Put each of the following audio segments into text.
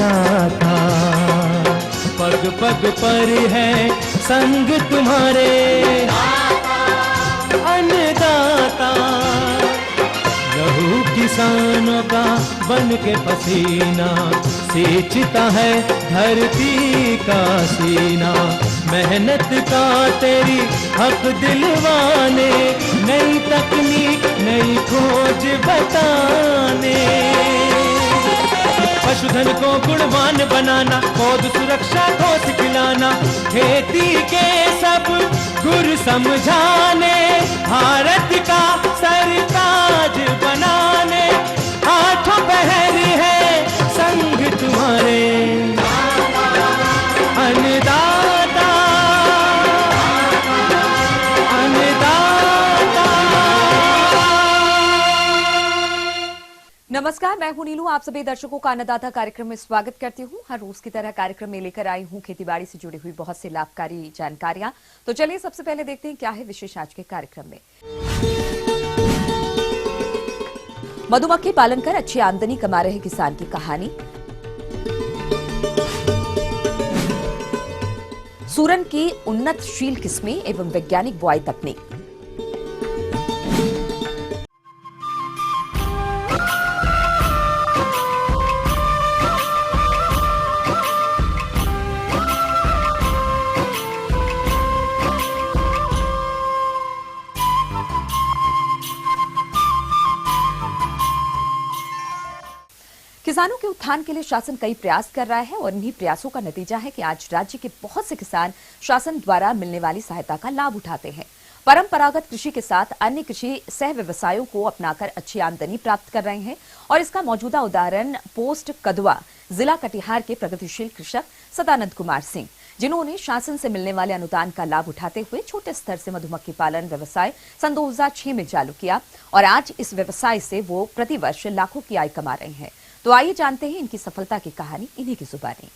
अन्नदाता, पग पग पर है संग तुम्हारे अन्नदाता। लहू किसानों का बन के पसीना सींचता है धरती का सीना। मेहनत का तेरी हक दिलवाने, नई तकनीक नई खोज बताने। पशुधन को गुणवान बनाना, पौध सुरक्षा को सिखलाना, खेती के सब गुर समझाने, भारत का सरताज बनाने। आठों पहर है संग तुम्हारे अन्नदाता, अन्नदाता। नमस्कार, मैं हूं नीलू। आप सभी दर्शकों का अन्नदाता कार्यक्रम में स्वागत करती हूं। हर रोज की तरह कार्यक्रम में लेकर आई हूं खेतीबाड़ी से जुड़ी हुई बहुत सी लाभकारी जानकारियां। तो चलिए सबसे पहले देखते हैं क्या है विशेष आज के कार्यक्रम में। मधुमक्खी पालन कर अच्छी आमदनी कमा रहे किसान की कहानी। सूरन की उन्नतशील किस्में एवं वैज्ञानिक बुआई तकनीक। किसानों के उत्थान के लिए शासन कई प्रयास कर रहा है और इन्हीं प्रयासों का नतीजा है कि आज राज्य के बहुत से किसान शासन द्वारा मिलने वाली सहायता का लाभ उठाते हैं। परंपरागत कृषि के साथ अन्य कृषि सह व्यवसायों को अपनाकर अच्छी आमदनी प्राप्त कर रहे हैं और इसका मौजूदा उदाहरण पोस्ट कदवा जिला कटिहार के प्रगतिशील कृषक सदानंद कुमार सिंह, जिन्होंने शासन से मिलने वाले अनुदान का लाभ उठाते हुए छोटे स्तर से मधुमक्खी पालन व्यवसाय सन 2006 में चालू किया और आज इस व्यवसाय से वो प्रतिवर्ष लाखों की आय कमा रहे हैं। तो आइए जानते हैं इनकी सफलता की कहानी इन्हीं की जुबानी।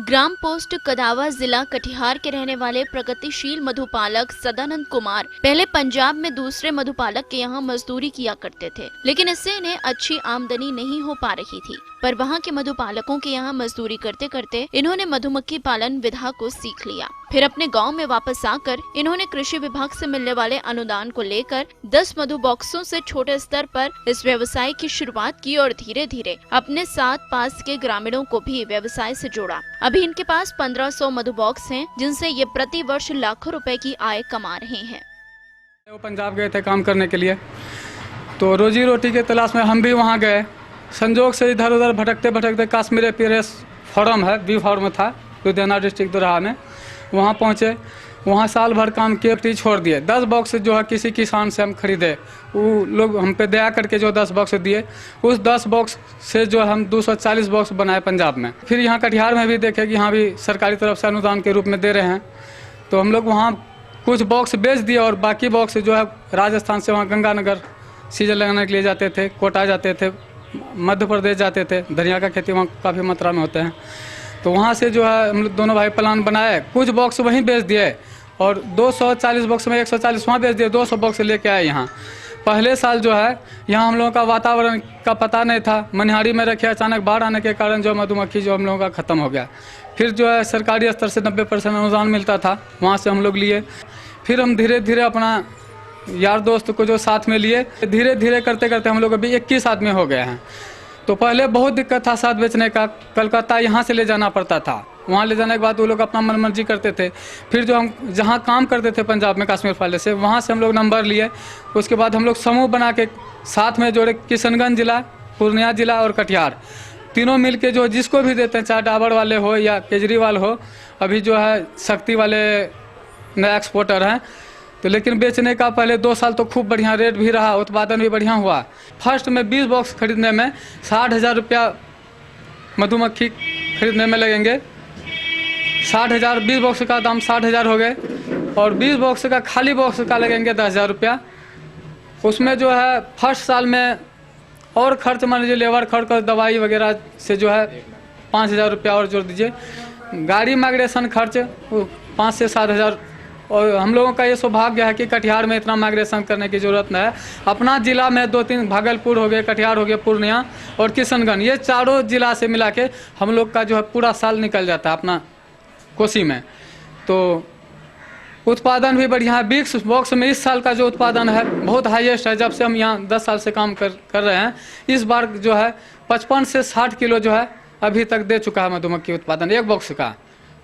ग्राम पोस्ट कदावा जिला कटिहार के रहने वाले प्रगतिशील मधुपालक सदानंद कुमार पहले पंजाब में दूसरे मधुपालक के यहाँ मजदूरी किया करते थे, लेकिन इससे इन्हें अच्छी आमदनी नहीं हो पा रही थी। पर वहाँ के मधुपालकों के यहाँ मजदूरी करते करते इन्होंने मधुमक्खी पालन विधा को सीख लिया। फिर अपने गांव में वापस आकर इन्होंने कृषि विभाग से मिलने वाले अनुदान को लेकर 10 मधु बॉक्सों से छोटे स्तर पर इस व्यवसाय की शुरुआत की और धीरे धीरे अपने साथ पास के ग्रामीणों को भी व्यवसाय से जोड़ा। अभी इनके पास 1500 मधु बॉक्स हैं, जिनसे ये प्रति वर्ष लाखों रुपए की आय कमा रहे हैं। वो पंजाब गए थे काम करने के लिए, तो रोजी रोटी के तलाश में हम भी वहाँ गए। संजोग से इधर उधर भटकते भटकते कश्मीर प्रेस फॉरम है, बी फॉर्म था लुधियाना डिस्ट्रिक्ट दोराहा में, वहाँ पहुँचे। वहाँ साल भर काम किए, छोड़ दिए। 10 बॉक्स जो है किसी किसान से हम खरीदे, वो लोग हम पे दया करके जो 10 बॉक्स दिए, उस 10 बॉक्स से जो हम 240 बॉक्स बनाए पंजाब में। फिर यहाँ कटिहार में भी देखे कि यहाँ भी सरकारी तरफ से अनुदान के रूप में दे रहे हैं, तो हम लोग वहाँ कुछ बॉक्स बेच दिए और बाकी बॉक्स जो है राजस्थान से वहाँ गंगानगर सीजन लगाने के लिए जाते थे, कोटा जाते थे, मध्य प्रदेश जाते थे। धनिया का खेती वहाँ काफ़ी मात्रा में होते हैं, तो वहाँ से जो है हम लोग दोनों भाई प्लान बनाए, कुछ बॉक्स वहीं बेच दिए और 240 बॉक्स में 140 वहाँ बेच दिए, 200 बॉक्स लेके आए यहाँ। पहले साल जो है यहाँ हम लोगों का वातावरण का पता नहीं था, मनिहारी में रखे, अचानक बाढ़ आने के कारण जो मधुमक्खी जो हम लोगों का ख़त्म हो गया। फिर जो है सरकारी स्तर से 90% अनुदान मिलता था, वहाँ से हम लोग लिए। फिर हम धीरे धीरे अपना यार दोस्त को जो साथ में लिए, धीरे धीरे करते करते हम लोग अभी 21 आदमी हो गए हैं। तो पहले बहुत दिक्कत था साथ बेचने का, कलकत्ता यहाँ से ले जाना पड़ता था, वहाँ ले जाने के बाद वो लोग अपना मनमर्जी करते थे। फिर जो हम जहाँ काम करते थे पंजाब में कश्मीर फाइल से, वहाँ से हम लोग नंबर लिए। उसके बाद हम लोग समूह बना के साथ में जोड़े, किशनगंज जिला, पूर्णिया जिला और कटिहार तीनों मिल के जो जिसको भी देते हैं, चाहे डाबर वाले हो या केजरीवाल हो। अभी जो है शक्ति वाले नए एक्सपोर्टर हैं, तो लेकिन बेचने का पहले 2 साल तो खूब बढ़िया रेट भी रहा, उत्पादन भी बढ़िया हुआ। फर्स्ट में 20 बॉक्स खरीदने में 60,000 रुपया मधुमक्खी खरीदने में लगेंगे। 60,000, 20 बॉक्स का दाम 60,000 हो गए और 20 बॉक्स का खाली बॉक्स का लगेंगे 10,000 रुपया। उसमें जो है फर्स्ट साल में और खर्च मान लीजिए लेबर खर्च और दवाई वगैरह से जो है 5,000 रुपया और जोड़ दीजिए। गाड़ी माइग्रेशन खर्च 5 से 7,000। और हम लोगों का ये सौभाग्य है कि कटिहार में इतना माइग्रेशन करने की ज़रूरत नहीं है। अपना ज़िला में 2-3 भागलपुर हो गए, कटिहार हो गया, पूर्णिया और किशनगंज, ये चारों ज़िला से मिला के हम लोग का जो है पूरा साल निकल जाता है अपना कोसी में। तो उत्पादन भी बढ़िया है। बिक्स बॉक्स में इस साल का जो उत्पादन है बहुत हाईएस्ट है। जब से हम यहाँ 10 साल से काम कर रहे हैं, इस बार जो है 55 से 60 किलो जो है अभी तक दे चुका है मधुमक्खी उत्पादन एक बॉक्स का,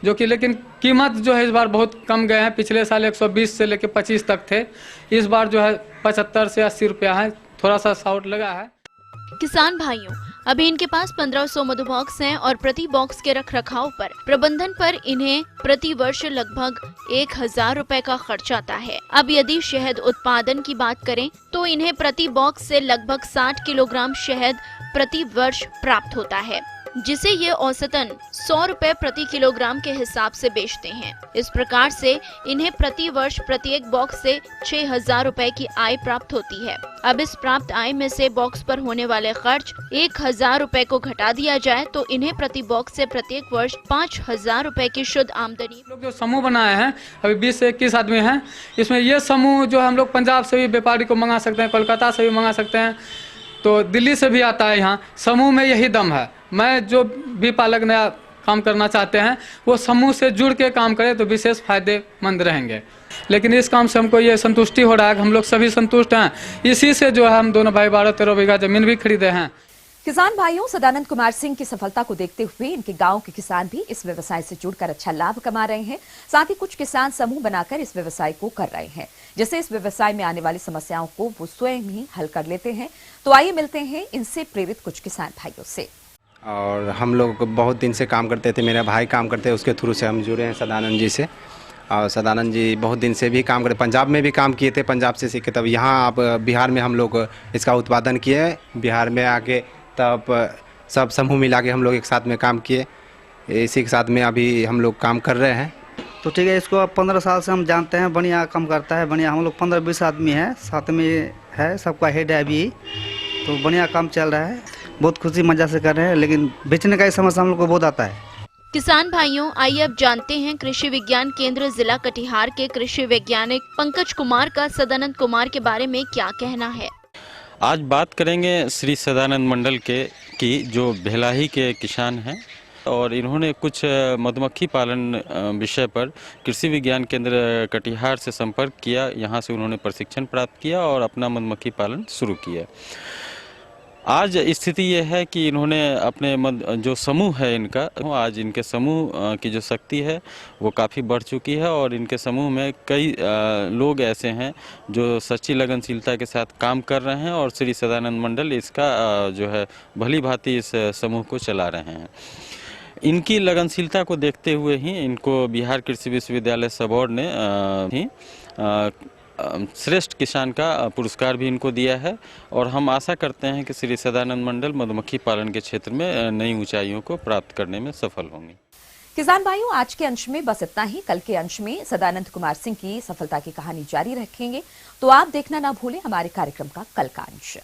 जो कि लेकिन कीमत जो है इस बार बहुत कम गए हैं। पिछले साल 120 से लेकर 25 तक थे, इस बार जो है 75 से 80 रुपया है, थोड़ा सा शार्ट लगा है। किसान भाइयों, अभी इनके पास 1500 मधुबॉक्स हैं और प्रति बॉक्स के रखरखाव पर, प्रबंधन पर इन्हें प्रति वर्ष लगभग 1000 रुपए का खर्च आता है। अब यदि शहद उत्पादन की बात करें तो इन्हें प्रति बॉक्स से लगभग 60 किलोग्राम शहद प्रति वर्ष प्राप्त होता है, जिसे ये औसतन 100 रुपए प्रति किलोग्राम के हिसाब से बेचते हैं। इस प्रकार से इन्हें प्रति वर्ष प्रत्येक बॉक्स से 6000 रुपए की आय प्राप्त होती है। अब इस प्राप्त आय में से बॉक्स पर होने वाले खर्च 1000 रुपए को घटा दिया जाए तो इन्हें प्रति बॉक्स से प्रत्येक वर्ष 5000 रुपए की शुद्ध आमदनी। लोग जो समूह बनाए हैं अभी 20 से 21 आदमी हैं, इसमें ये समूह जो हम लोग पंजाब से भी व्यापारी को मंगा सकते हैं, कोलकाता से भी मंगा सकते हैं, तो दिल्ली से भी आता है। यहाँ समूह में यही दम है। मैं जो भी पालक नया काम करना चाहते हैं वो समूह से जुड़ के काम करें तो विशेष फायदेमंद रहेंगे। लेकिन इस काम से हमको ये संतुष्टि हो रहा है कि हम लोग सभी संतुष्ट हैं। इसी से जो है हम दोनों भाई 12-13 बीघा जमीन भी खरीदे हैं। किसान भाइयों, सदानंद कुमार सिंह की सफलता को देखते हुए इनके गांव के किसान भी इस व्यवसाय से जुड़कर अच्छा लाभ कमा रहे हैं। साथ ही कुछ किसान समूह बनाकर इस व्यवसाय को कर रहे हैं, जिससे इस व्यवसाय में आने वाली समस्याओं को वो स्वयं ही हल कर लेते हैं। तो आइए मिलते हैं इनसे प्रेरित कुछ किसान भाइयों से। और हम लोग बहुत दिन से काम करते थे, मेरे भाई काम करते हैं, उसके थ्रू से हम जुड़े हैं सदानंद जी से। और सदानंद जी बहुत दिन से भी काम करते, पंजाब में भी काम किए थे, पंजाब से सीखे, तब यहाँ आप बिहार में हम लोग इसका उत्पादन किए। बिहार में आके तब सब समूह मिला के हम लोग एक साथ में काम किए। इसी के साथ में अभी हम लोग काम कर रहे हैं। तो ठीक है, इसको अब 15 साल से हम जानते हैं, बढ़िया काम करता है, बढ़िया। हम लोग 15-20 आदमी हैं, साथ में है, सबका हेड है अभी, तो बढ़िया काम चल रहा है, बहुत खुशी मजा से कर रहे हैं। लेकिन बेचने का ही समस्या हम लोग को बहुत आता है। किसान भाइयों, आइए अब जानते हैं कृषि विज्ञान केंद्र जिला कटिहार के कृषि वैज्ञानिक पंकज कुमार का सदानंद कुमार के बारे में क्या कहना है। आज बात करेंगे श्री सदानंद मंडल की जो भेलाही के किसान हैं, और इन्होंने कुछ मधुमक्खी पालन विषय पर कृषि विज्ञान केंद्र कटिहार से संपर्क किया। यहाँ से उन्होंने प्रशिक्षण प्राप्त किया और अपना मधुमक्खी पालन शुरू किया। आज स्थिति ये है कि इन्होंने अपने जो समूह है इनका, आज इनके समूह की जो शक्ति है वो काफ़ी बढ़ चुकी है, और इनके समूह में कई लोग ऐसे हैं जो सच्ची लगनशीलता के साथ काम कर रहे हैं, और श्री सदानंद मंडल इसका जो है भली भांति इस समूह को चला रहे हैं। इनकी लगनशीलता को देखते हुए ही इनको बिहार कृषि विश्वविद्यालय सबौर ने ही श्रेष्ठ किसान का पुरस्कार भी इनको दिया है, और हम आशा करते हैं कि श्री सदानंद मंडल मधुमक्खी पालन के क्षेत्र में नई ऊंचाइयों को प्राप्त करने में सफल होंगे। किसान भाइयों, आज के अंश में बस इतना ही। कल के अंश में सदानंद कुमार सिंह की सफलता की कहानी जारी रखेंगे, तो आप देखना ना भूलें हमारे कार्यक्रम का कल का अंश।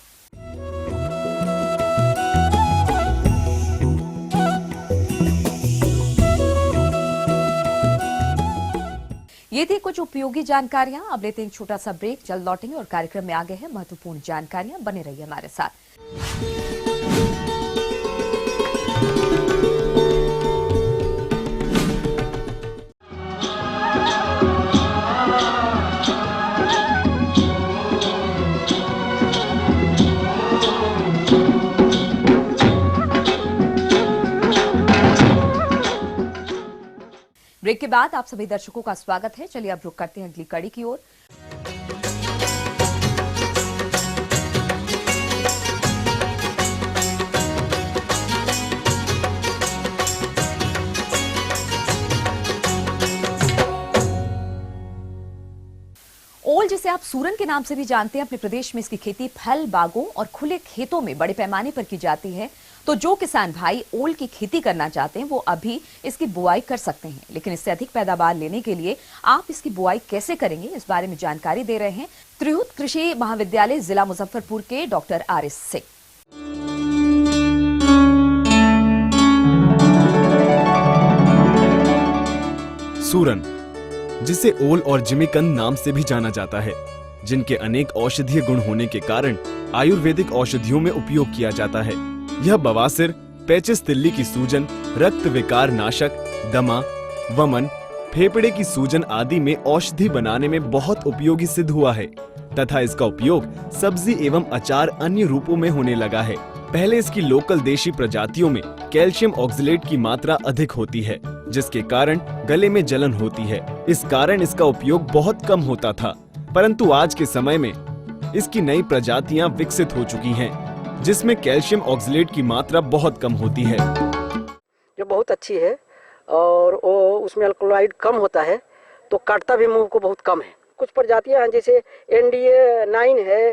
ये थी कुछ उपयोगी जानकारियां। अब लेते हैं एक छोटा सा ब्रेक, जल्द लौटेंगे और कार्यक्रम में आ गए हैं महत्वपूर्ण जानकारियां। बने रहिए हमारे साथ। ब्रेक के बाद आप सभी दर्शकों का स्वागत है। चलिए अब रुक करते हैं अगली कड़ी की ओर। ओल, जिसे आप सूरन के नाम से भी जानते हैं, अपने प्रदेश में इसकी खेती फल बागों और खुले खेतों में बड़े पैमाने पर की जाती है। तो जो किसान भाई ओल की खेती करना चाहते हैं वो अभी इसकी बुआई कर सकते हैं, लेकिन इससे अधिक पैदावार लेने के लिए आप इसकी बुआई कैसे करेंगे, इस बारे में जानकारी दे रहे हैं त्रिहुत कृषि महाविद्यालय जिला मुजफ्फरपुर के डॉक्टर आर एस सिंह। सूरन, जिसे ओल और जिमीकंद नाम से भी जाना जाता है, जिनके अनेक औषधीय गुण होने के कारण आयुर्वेदिक औषधियों में उपयोग किया जाता है। यह बवासीर, पेचिस तिल्ली की सूजन, रक्त विकार नाशक, दमा, वमन, फेफड़े की सूजन आदि में औषधि बनाने में बहुत उपयोगी सिद्ध हुआ है तथा इसका उपयोग सब्जी एवं अचार अन्य रूपों में होने लगा है। पहले इसकी लोकल देशी प्रजातियों में कैल्शियम ऑक्सलेट की मात्रा अधिक होती है, जिसके कारण गले में जलन होती है। इस कारण इसका उपयोग बहुत कम होता था, परंतु आज के समय में इसकी नई प्रजातियां विकसित हो चुकी हैं, जिसमें कैल्शियम ऑक्सलेट की मात्रा बहुत कम होती है, जो बहुत अच्छी है और वो उसमें अल्कलॉइड कम होता है, तो काटता भी मुंह को बहुत कम है। कुछ प्रजातियां हैं जैसे NDA 9 है,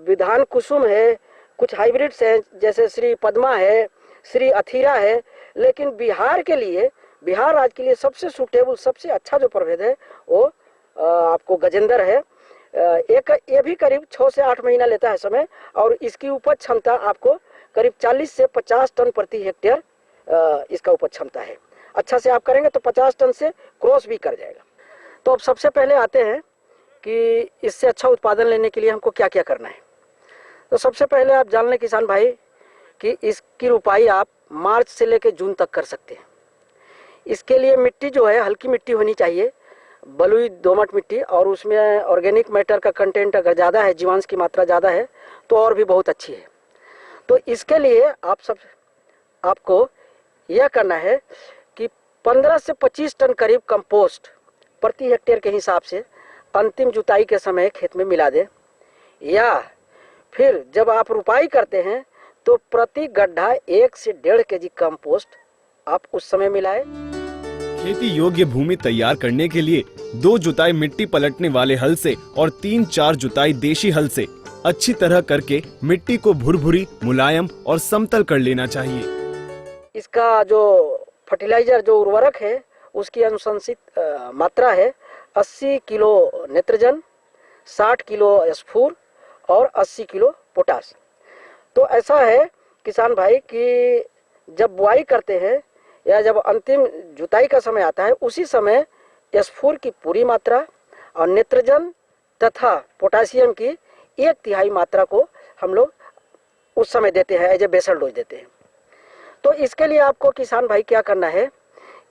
विधान कुसुम है, कुछ हाइब्रिड्स हैं जैसे श्री पद्मा है, श्री अथीरा है। लेकिन बिहार के लिए, बिहार राज्य के लिए सबसे सूटेबल, सबसे अच्छा जो प्रभेद है वो आपको गजेंद्र है। ये भी करीब 6 से 8 महीना लेता है समय, और इसकी उपज क्षमता आपको करीब 40 से 50 टन प्रति हेक्टेयर इसका उपज क्षमता है। अच्छा से आप करेंगे तो 50 टन से क्रॉस भी कर जाएगा। तो अब सबसे पहले आते हैं कि इससे अच्छा उत्पादन लेने के लिए हमको क्या क्या करना है। तो सबसे पहले आप जान लें किसान भाई कि इसकी रुपाई आप मार्च से लेकर जून तक कर सकते हैं। इसके लिए मिट्टी जो है हल्की मिट्टी होनी चाहिए, बलुई दोमट मिट्टी, और उसमें ऑर्गेनिक मैटर का कंटेंट अगर ज़्यादा है, जीवांश की मात्रा ज़्यादा है तो और भी बहुत अच्छी है। तो इसके लिए आपको यह करना है कि 15 से 25 टन करीब कंपोस्ट प्रति हेक्टेयर के हिसाब से अंतिम जुताई के समय खेत में मिला दें, या फिर जब आप रुपाई करते हैं तो प्रति गड्ढा 1 से 1.5 kg कंपोस्ट आप उस समय मिलाएं। खेती योग्य भूमि तैयार करने के लिए 2 जुताई मिट्टी पलटने वाले हल से और 3-4 जुताई देशी हल से अच्छी तरह करके मिट्टी को भुरभुरी, मुलायम और समतल कर लेना चाहिए। इसका जो फर्टिलाइजर, जो उर्वरक है, उसकी अनुशंसित मात्रा है 80 किलो नेत्रजन, 60 किलो स्फूर और 80 किलो पोटास। तो ऐसा है किसान भाई कि जब बुआई करते हैं या जब अंतिम जुताई का समय आता है, उसी समय स्फूर की पूरी मात्रा और नेत्रजन तथा पोटासियम की 1/3 मात्रा को हम लोग उस समय देते हैं, एज ए बेसल डोज देते हैं। तो इसके लिए आपको किसान भाई क्या करना है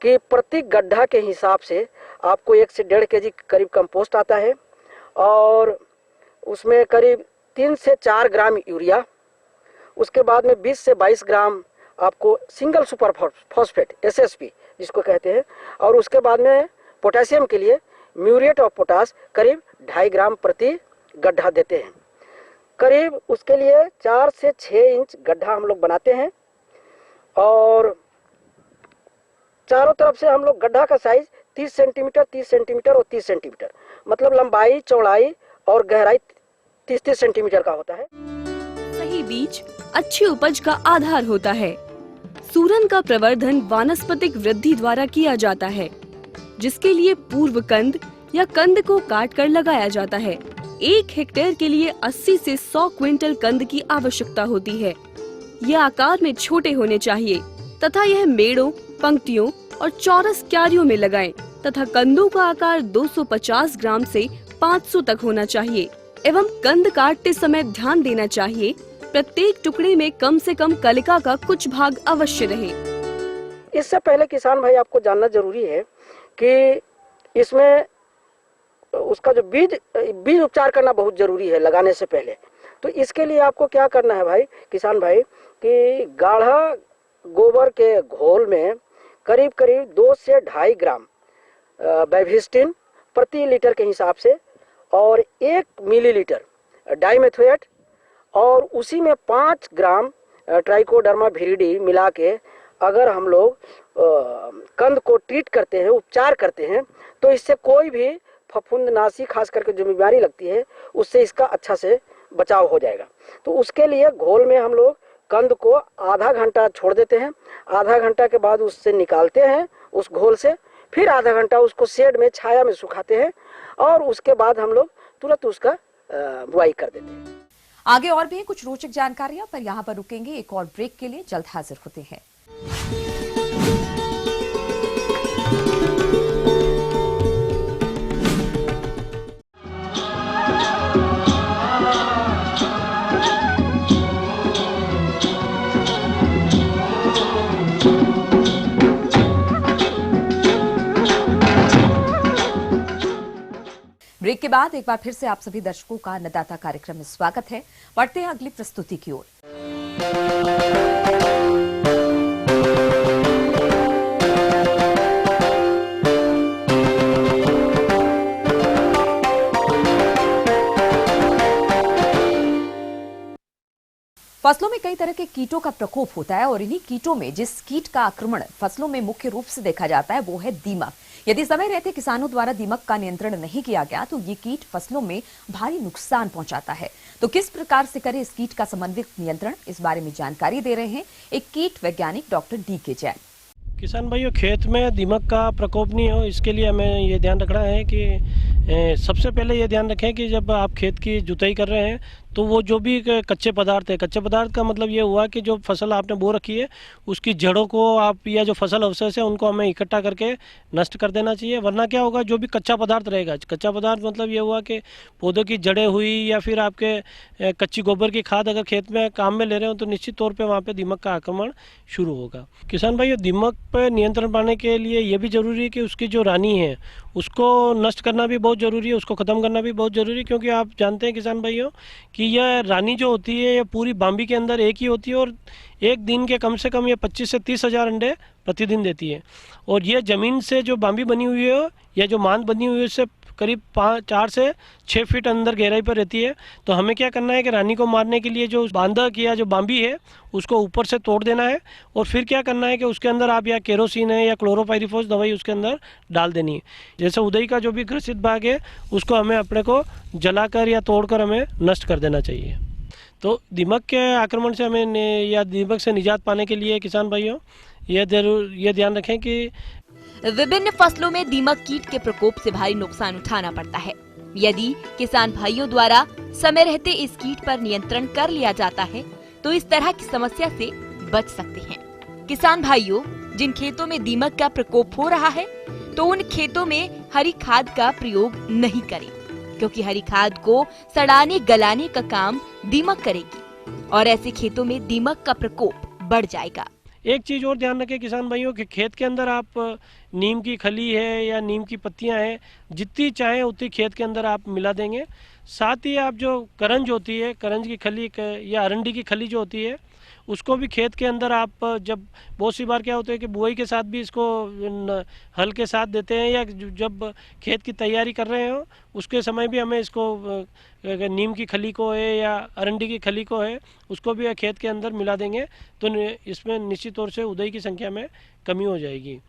कि प्रति गड्ढा के हिसाब से आपको 1 से 1.5 kg करीब कंपोस्ट आता है, और उसमें करीब 3 से 4 ग्राम यूरिया, उसके बाद में 20 से 22 ग्राम आपको सिंगल सुपर फॉस्फेट SSP जिसको कहते हैं, और उसके बाद में पोटेशियम के लिए म्यूरेट ऑफ पोटास करीब 2.5 ग्राम प्रति गड्ढा देते हैं। करीब उसके लिए 4 से 6 इंच गड्ढा हम लोग बनाते हैं, और चारों तरफ से हम लोग गड्ढा का साइज 30 सेंटीमीटर, 30 सेंटीमीटर और 30 सेंटीमीटर, मतलब लंबाई, चौड़ाई और गहराई 30-30 सेंटीमीटर का होता है। सही बीज अच्छी उपज का आधार होता है। सूरन का प्रवर्धन वानस्पतिक वृद्धि द्वारा किया जाता है, जिसके लिए पूर्व कंद या कंद को काट कर लगाया जाता है। 1 हेक्टेयर के लिए 80 से 100 क्विंटल कंद की आवश्यकता होती है। यह आकार में छोटे होने चाहिए तथा यह मेड़ों, पंक्तियों और चौरस क्यारियों में लगाएं तथा कंदों का आकार 250 ग्राम से 500 तक होना चाहिए, एवं कंद काटते समय ध्यान देना चाहिए प्रत्येक टुकड़े में कम से कम कलिका का कुछ भाग अवश्य रहे। इससे पहले किसान भाई आपको जानना जरूरी है कि इसमें उसका जो बीज उपचार करना बहुत जरूरी है लगाने से पहले। तो इसके लिए आपको क्या करना है भाई किसान भाई कि गाढ़ा गोबर के घोल में करीब 2 से 2.5 ग्राम बैविस्टिन प्रति लीटर के हिसाब से और 1 मिलीलीटर डाइमेथोएट और उसी में 5 ग्राम ट्राइकोडर्मा विरिडी मिला के अगर हम लोग कंद को ट्रीट करते हैं, उपचार करते हैं, तो इससे कोई भी फफूंदनाशी खास करके जो बीमारी लगती है उससे इसका अच्छा से बचाव हो जाएगा। तो उसके लिए घोल में हम लोग कंद को आधा घंटा छोड़ देते हैं, आधा घंटा के बाद उससे निकालते हैं उस घोल से, फिर आधा घंटा उसको शेड में छाया में सुखाते हैं और उसके बाद हम लोग तुरंत उसका बुआई कर देते हैं। आगे और भी हैं कुछ रोचक जानकारियां, पर यहाँ पर रुकेंगे एक और ब्रेक के लिए। जल्द हाजिर होते हैं। ब्रेक के बाद एक बार फिर से आप सभी दर्शकों का अन्नदाता कार्यक्रम में स्वागत है। बढ़ते हैं अगली प्रस्तुति की ओर। फसलों में कई तरह के कीटों का प्रकोप होता है और इन्हीं कीटों में जिस कीट का आक्रमण फसलों में मुख्य रूप से देखा जाता है वो है दीमक। यदि समय रहते किसानों द्वारा दीमक का नियंत्रण नहीं किया गया तो ये कीट फसलों में भारी नुकसान पहुंचाता है। तो किस प्रकार से करें इस कीट का समन्वित नियंत्रण, इस बारे में जानकारी दे रहे हैं एक कीट वैज्ञानिक डॉक्टर डी.के. जैन। किसान भाइयों, खेत में दीमक का प्रकोप नहीं हो इसके लिए हमें ये ध्यान रखना है कि सबसे पहले ये ध्यान रखें कि जब आप खेत की जुताई कर रहे हैं तो वो जो भी कच्चे पदार्थ है, कच्चे पदार्थ का मतलब ये हुआ कि जो फसल आपने बो रखी है उसकी जड़ों को आप या जो फसल अवशेष है उनको हमें इकट्ठा करके नष्ट कर देना चाहिए। वरना क्या होगा, जो भी कच्चा पदार्थ रहेगा, कच्चा पदार्थ मतलब ये हुआ कि पौधों की जड़ें हुई या फिर आपके कच्ची गोबर की खाद अगर खेत में काम में ले रहे हो तो निश्चित तौर पर वहाँ पर दीमक का आक्रमण शुरू होगा। किसान भाइयों, दीमक पर नियंत्रण पाने के लिए ये भी ज़रूरी है कि उसकी जो रानी है उसको नष्ट करना भी बहुत ज़रूरी है, उसको ख़त्म करना भी बहुत ज़रूरी है। क्योंकि आप जानते हैं किसान भाइयों कि यह रानी जो होती है ये पूरी बाम्बी के अंदर एक ही होती है और एक दिन के कम से कम ये 25 से 30 हज़ार अंडे प्रतिदिन देती है। और ये ज़मीन से जो बाम्बी बनी हुई है या जो मांद बनी हुई है उससे करीब 4 से 6 फीट अंदर गहराई पर रहती है। तो हमें क्या करना है कि रानी को मारने के लिए जो बांधक या जो बाम्बी है उसको ऊपर से तोड़ देना है और फिर क्या करना है कि उसके अंदर आप या केरोसिन है या क्लोरोपाइरीफॉस दवाई उसके अंदर डाल देनी है। जैसे उदई का जो भी ग्रसित भाग है उसको हमें अपने को जलाकर या तोड़कर हमें नष्ट कर देना चाहिए। तो दीमक के आक्रमण से हमें या दीमक से निजात पाने के लिए किसान भाइयों ये ध्यान रखें कि विभिन्न फसलों में दीमक कीट के प्रकोप से भारी नुकसान उठाना पड़ता है। यदि किसान भाइयों द्वारा समय रहते इस कीट पर नियंत्रण कर लिया जाता है तो इस तरह की समस्या से बच सकते हैं। किसान भाइयों, जिन खेतों में दीमक का प्रकोप हो रहा है तो उन खेतों में हरी खाद का प्रयोग नहीं करें, क्योंकि हरी खाद को सड़ाने गलाने का काम दीमक करेगी और ऐसे खेतों में दीमक का प्रकोप बढ़ जाएगा। एक चीज़ और ध्यान रखें किसान भाइयों कि खेत के अंदर आप नीम की खली है या नीम की पत्तियां हैं, जितनी चाहें उतनी खेत के अंदर आप मिला देंगे। साथ ही आप जो करंज होती है, करंज की खली या अरंडी की खली जो होती है उसको भी खेत के अंदर आप जब बहुत सी बार क्या होता है कि बुआई के साथ भी इसको हल के साथ देते हैं या जब खेत की तैयारी कर रहे हो उसके समय भी हमें इसको नीम की खली को है या अरंडी की खली को है उसको भी खेत के अंदर मिला देंगे तो इसमें निश्चित तौर से उदय की संख्या में कमी हो जाएगी।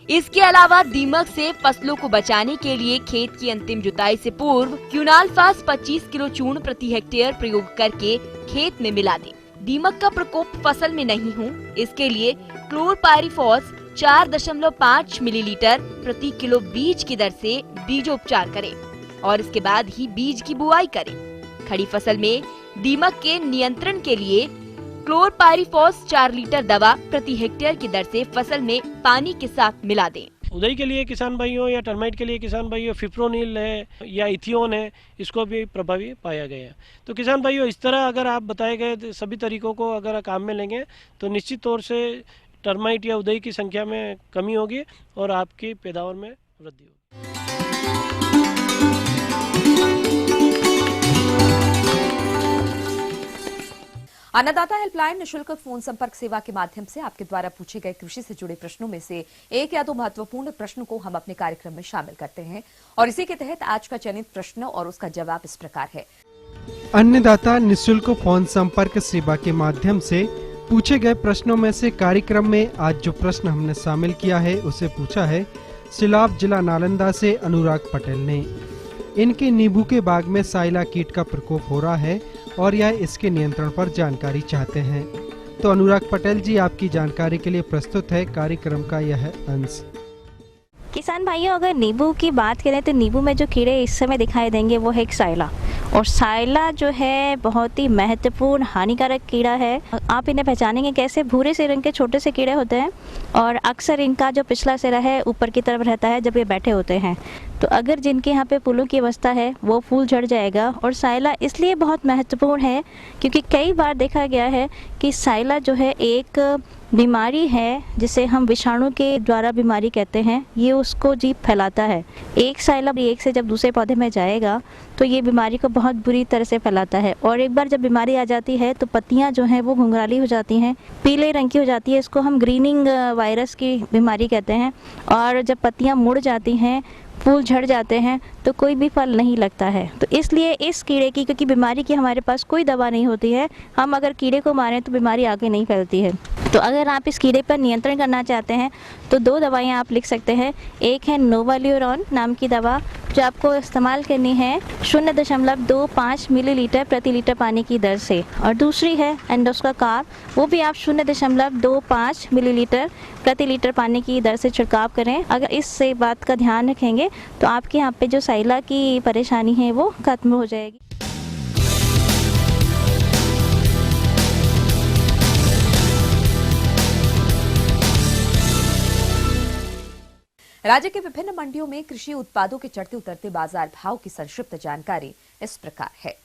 इसके अलावा दीमक से फसलों को बचाने के लिए खेत की अंतिम जुताई से पूर्व क्यूनालफास 25 किलो चूर्ण प्रति हेक्टेयर प्रयोग करके खेत में मिला दें। दीमक का प्रकोप फसल में नहीं हो इसके लिए क्लोरपाइरीफॉस 4.5 मिलीलीटर प्रति किलो बीज की दर से बीजोपचार करें और इसके बाद ही बीज की बुआई करें। खड़ी फसल में दीमक के नियंत्रण के लिए क्लोरपाइरीफॉस 4 लीटर दवा प्रति हेक्टेयर की दर से फसल में पानी के साथ मिला दें। उदई के लिए किसान भाइयों या टर्माइट के लिए किसान भाइयों फिप्रोनिल है या इथियोन है, इसको भी प्रभावी पाया गया है। तो किसान भाइयों, इस तरह अगर आप बताए गए सभी तरीकों को अगर काम में लेंगे तो निश्चित तौर से टर्माइट या उदई की संख्या में कमी होगी और आपकी पैदावार में वृद्धि होगी। अन्नदाता हेल्पलाइन निःशुल्क फोन संपर्क सेवा के माध्यम से आपके द्वारा पूछे गए कृषि से जुड़े प्रश्नों में से एक या दो महत्वपूर्ण प्रश्न को हम अपने कार्यक्रम में शामिल करते हैं और इसी के तहत आज का चयनित प्रश्न और उसका जवाब इस प्रकार है। अन्नदाता निःशुल्क फोन संपर्क सेवा के माध्यम से पूछे गए प्रश्नों में से कार्यक्रम में आज जो प्रश्न हमने शामिल किया है उसे पूछा है सिलाव जिला नालंदा से अनुराग पटेल ने। इनके नींबू के बाग में साइला कीट का प्रकोप हो रहा है और यह इसके नियंत्रण पर जानकारी चाहते हैं। तो अनुराग पटेल जी, आपकी जानकारी के लिए प्रस्तुत है कार्यक्रम का यह अंश। किसान भाइयों, अगर नींबू की बात करें तो नींबू में जो कीड़े इस समय दिखाई देंगे वो है एक साइला, और साइला जो है बहुत ही महत्वपूर्ण हानिकारक कीड़ा है। आप इन्हें पहचानेंगे कैसे? भूरे से रंग के छोटे से कीड़े होते हैं और अक्सर इनका जो पिछला सिरा है ऊपर की तरफ रहता है जब ये बैठे होते हैं। तो अगर जिनके यहाँ पे फूलों की अवस्था है वो फूल झड़ जाएगा। और साइला इसलिए बहुत महत्वपूर्ण है क्योंकि कई बार देखा गया है कि साइला जो है एक बीमारी है जिसे हम विषाणु के द्वारा बीमारी कहते हैं, ये उसको जीव फैलाता है। एक साइला एक से जब दूसरे पौधे में जाएगा तो ये बीमारी को बहुत बुरी तरह से फैलाता है। और एक बार जब बीमारी आ जाती है तो पत्तियां जो हैं वो घुंघराली हो जाती हैं, पीले रंग की हो जाती है। इसको हम ग्रीनिंग वायरस की बीमारी कहते हैं। और जब पत्तियां मुड़ जाती हैं, फूल झड़ जाते हैं तो कोई भी फल नहीं लगता है। तो इसलिए इस कीड़े की, क्योंकि बीमारी की हमारे पास कोई दवा नहीं होती है, हम अगर कीड़े को मारें तो बीमारी आगे नहीं फैलती है। तो अगर आप इस कीड़े पर नियंत्रण करना चाहते हैं तो 2 दवाइयाँ आप लिख सकते हैं। एक है नोवाल्यूरॉन नाम की दवा जो आपको इस्तेमाल करनी है 0.25 मिलीलीटर प्रति लीटर पानी की दर से, और दूसरी है एंडोस्काकार, वो भी आप 0.25 मिलीलीटर प्रति लीटर पानी की दर से छिड़काव करें। अगर इस बात का ध्यान रखेंगे तो आपके यहाँ पे जो साइला की परेशानी है वो खत्म हो जाएगी। राज्य के विभिन्न मंडियों में कृषि उत्पादों के चढ़ते उतरते बाजार भाव की संक्षिप्त जानकारी इस प्रकार है।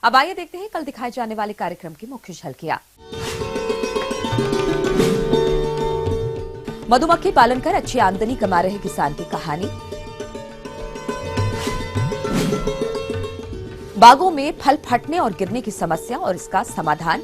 अब आइए देखते हैं कल दिखाए जाने वाले कार्यक्रम की मुख्य झलकियां। मधुमक्खी पालन कर अच्छी आमदनी कमा रहे किसान की कहानी। बागों में फल फटने और गिरने की समस्या और इसका समाधान।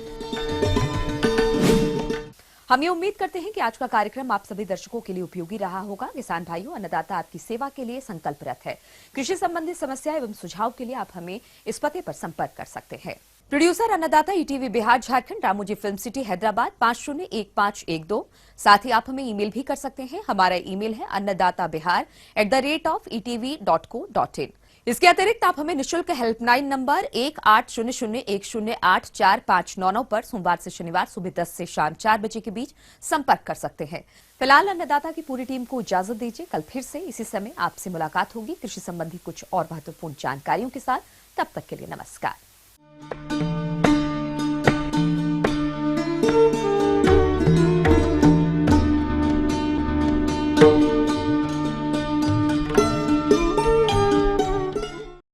हम ये उम्मीद करते हैं कि आज का कार्यक्रम आप सभी दर्शकों के लिए उपयोगी रहा होगा। किसान भाइयों, अन्नदाता आपकी सेवा के लिए संकल्परत है। कृषि संबंधी समस्या एवं सुझाव के लिए आप हमें इस पते पर संपर्क कर सकते हैं। प्रोड्यूसर अन्नदाता ETV Bihar Jharkhand, Ramoji film city Hyderabad 501512। साथ ही आप हमें ईमेल भी कर सकते हैं। हमारा ईमेल है annadatabihar@etv.co.in। इसके अतिरिक्त आप हमें निःशुल्क हेल्पलाइन नंबर 180010045999 पर सोमवार से शनिवार सुबह 10 से शाम 4 बजे के बीच संपर्क कर सकते हैं। फिलहाल अन्नदाता की पूरी टीम को इजाजत दीजिए। कल फिर से इसी समय आपसे मुलाकात होगी कृषि संबंधी कुछ और महत्वपूर्ण जानकारियों के साथ। तब तक के लिए नमस्कार।